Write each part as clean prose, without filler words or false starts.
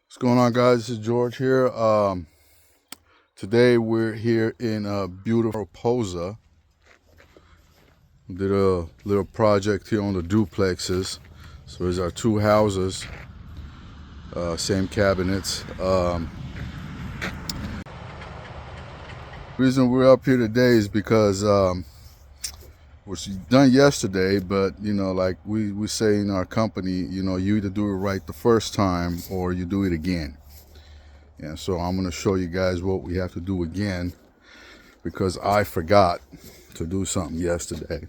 What's going on, guys? This is George here. Today we're here in beautiful Posa. We did a little project here on the duplexes. So there's our two houses, same cabinets. Reason we're up here today is because was done yesterday, but like we say in our company, you either do it right the first time or you do it again. And so I'm going to show you guys what we have to do again because I forgot to do something yesterday.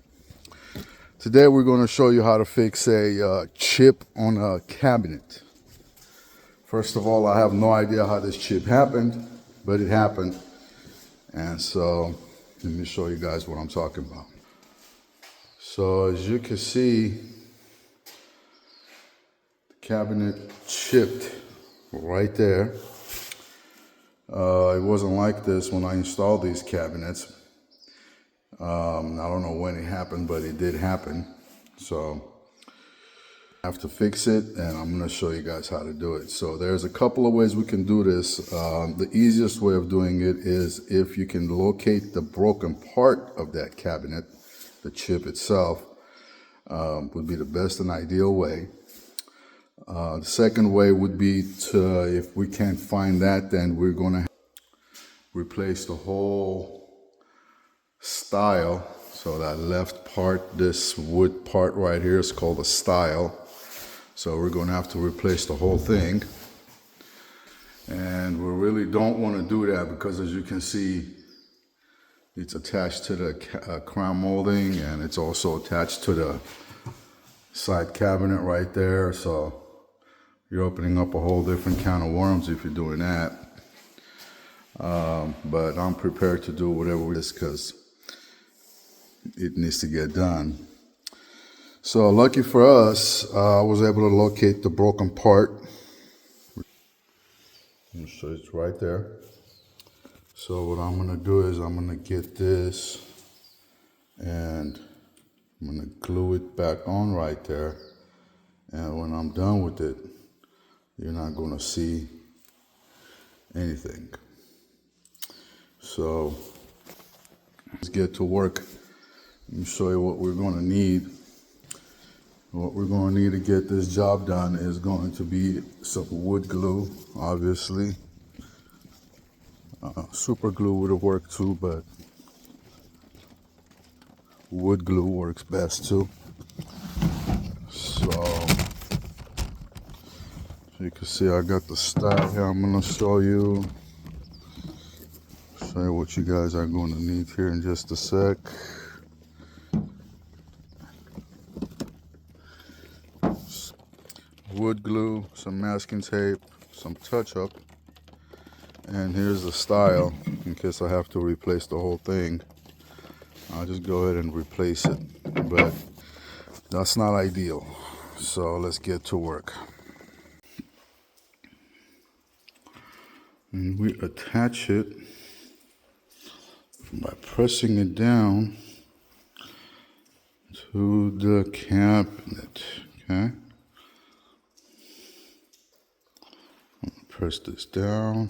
Today we're going to show you how to fix a chip on a cabinet. First of all, I have no idea how this chip happened, but it happened. And so let me show you guys what I'm talking about. So as you can see, the cabinet chipped right there. It wasn't like this when I installed these cabinets. I don't know when it happened, but it did happen. So I have to fix it, and I'm going to show you guys how to do it. So there's a couple of ways we can do this. The easiest way of doing it is if you can locate the broken part of that cabinet, the chip itself, would be the best and ideal way. The second way would be to, if we can't find that, then we're going to replace the whole stile. So that left part, this wood part right here is called a stile. So we're going to have to replace the whole thing. And we really don't want to do that because, as you can see, it's attached to the crown molding, and it's also attached to the side cabinet right there. So you're opening up a whole different can of worms if you're doing that. But I'm prepared to do whatever it is because it needs to get done. So lucky for us, I was able to locate the broken part. So it's right there. So what I'm going to do is I'm going to get this and I'm going to glue it back on right there. And when I'm done with it, you're not going to see anything. So let's get to work. Let me show you what we're going to need. What we're going to need to get this job done is going to be some wood glue, obviously. Super glue would have worked too, but wood glue works best too. So you can see I got the style here. I'm going to show you what you guys are going to need here in just a sec. Wood glue, some masking tape, some touch-up, and here's the style in case I have to replace the whole thing. I'll just go ahead and replace it, but that's not ideal. So let's get to work. And we attach it by pressing it down to the cabinet, okay? Press this down.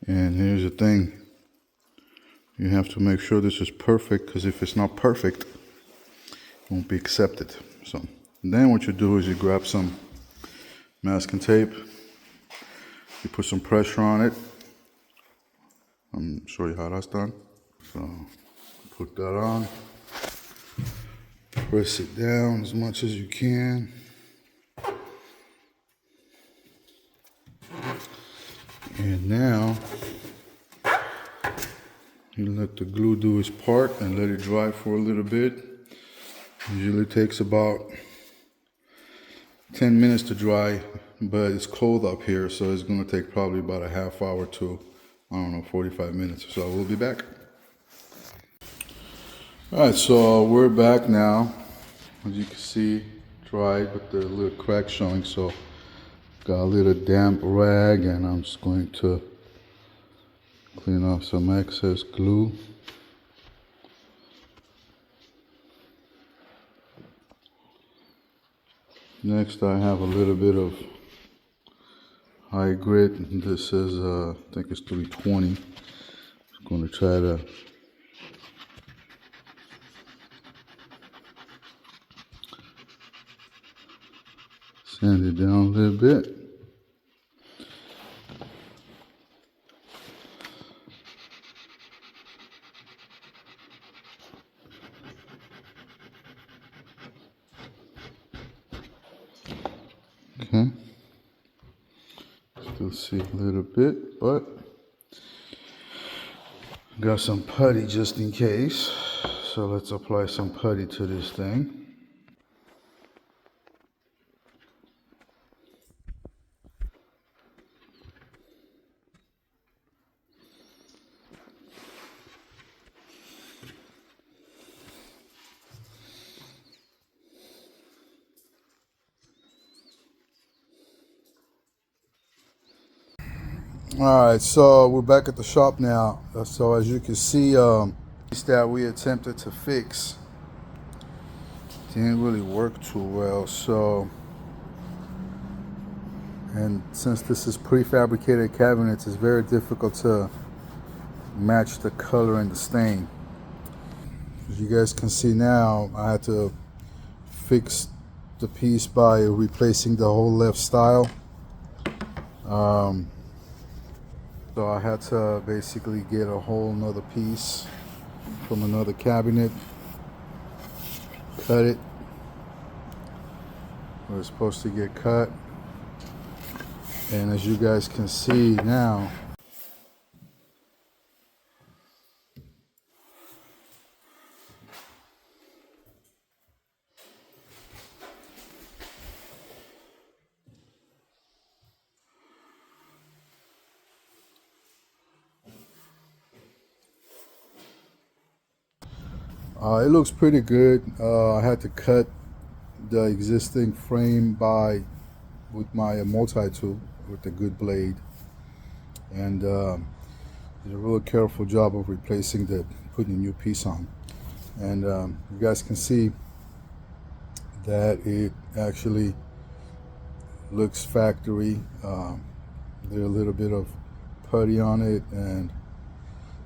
And here's the thing. You have to make sure this is perfect, because if it's not perfect, it won't be accepted. So then what you do is you grab some masking tape, you put some pressure on it. I'm show you how that's done. So put that on, press it down as much as you can. And now you let the glue do its part and let it dry for a little bit. Usually takes about 10 minutes to dry, but it's cold up here, so it's going to take probably about a half hour to, 45 minutes. So we'll be back. Alright, so we're back now. As you can see, dried, but the little crack showing, so got a little damp rag, and I'm just going to clean off some excess glue. Next, I have a little bit of high grit. This is, I think it's 320. I'm going to try to sand it down a little bit. Okay. Still see a little bit, but got some putty just in case. So let's apply some putty to this thing. All right, so we're back at the shop now. So as you can see, that we attempted to fix didn't really work too well. So, and since this is prefabricated cabinets, it's very difficult to match the color and the stain. As you guys can see now, I had to fix the piece by replacing the whole left stile. So I had to basically get a whole nother piece from another cabinet, cut it where it's supposed to get cut, and as you guys can see now, it looks pretty good. I had to cut the existing frame with my multi-tool with a good blade, and did a real careful job of putting a new piece on. And you guys can see that it actually looks factory. There's a little bit of putty on it and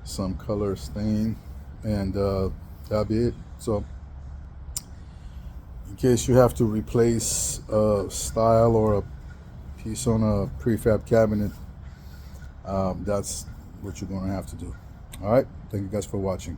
some color stain, and that'll be it. So in case you have to replace a stile or a piece on a prefab cabinet, that's what you're going to have to do. All right, thank you guys for watching.